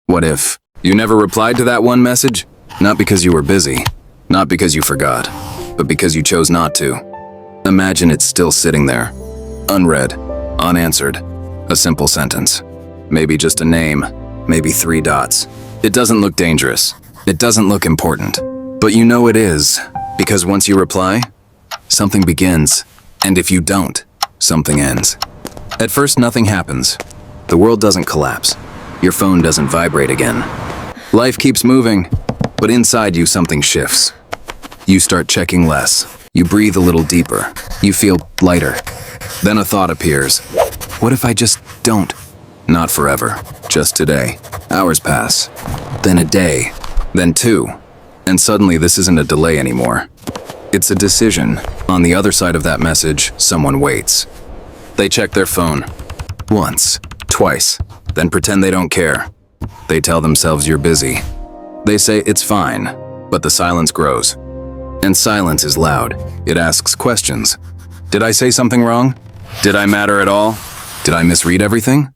What if you never replied to that one message? Not because you were busy, not because you forgot, but because you chose not to. Imagine it's still sitting there, unread, unanswered, a simple sentence. Maybe just a name, maybe 3 dots. It doesn't look dangerous. It doesn't look important. But you know it is, because once you reply, something begins. And if you don't, something ends. At first, nothing happens. The world doesn't collapse. Your phone doesn't vibrate again. Life keeps moving, but inside you something shifts. You start checking less. You breathe a little deeper. You feel lighter. Then a thought appears. What if I just don't? Not forever, just today. Hours pass. Then a day. Then 2. And suddenly this isn't a delay anymore. It's a decision. On the other side of that message, someone waits. They check their phone. Once, twice, then pretend they don't care. They tell themselves you're busy. They say it's fine, but the silence grows. And silence is loud. It asks questions. Did I say something wrong? Did I matter at all? Did I misread everything?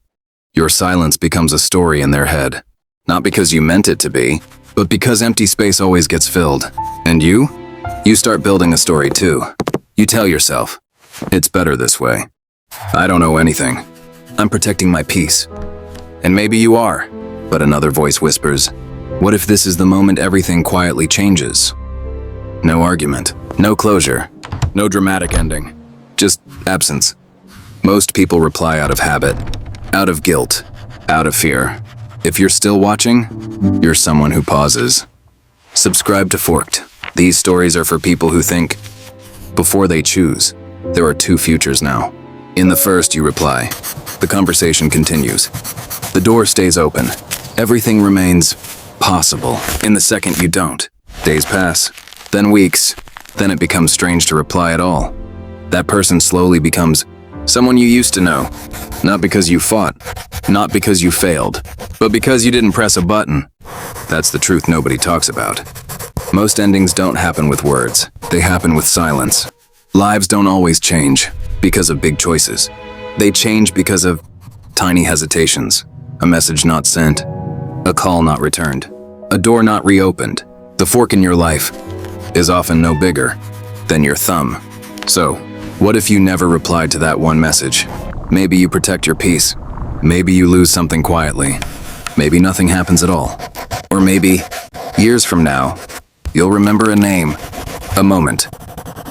Your silence becomes a story in their head. Not because you meant it to be, but because empty space always gets filled. And you? You start building a story too. You tell yourself, it's better this way. I don't know anything. I'm protecting my peace. And maybe you are, but another voice whispers, what if this is the moment everything quietly changes? No argument, no closure, no dramatic ending, just absence. Most people reply out of habit, out of guilt, out of fear. If you're still watching, you're someone who pauses. Subscribe to Forked. These stories are for people who think, before they choose. There are 2 futures now. In the first, you reply. The conversation continues. The door stays open. Everything remains possible. In the second, you don't. Days pass, then weeks, then it becomes strange to reply at all. That person slowly becomes someone you used to know. Not because you fought, not because you failed, but because you didn't press a button. That's the truth nobody talks about. Most endings don't happen with words. They happen with silence. Lives don't always change because of big choices. They change because of tiny hesitations. A message not sent, a call not returned, a door not reopened. The fork in your life is often no bigger than your thumb. So, what if you never replied to that one message? Maybe you protect your peace. Maybe you lose something quietly. Maybe nothing happens at all. Or maybe, years from now, you'll remember a name, a moment,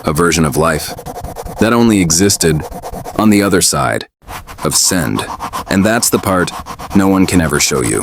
a version of life that only existed on the other side of send. And that's the part no one can ever show you.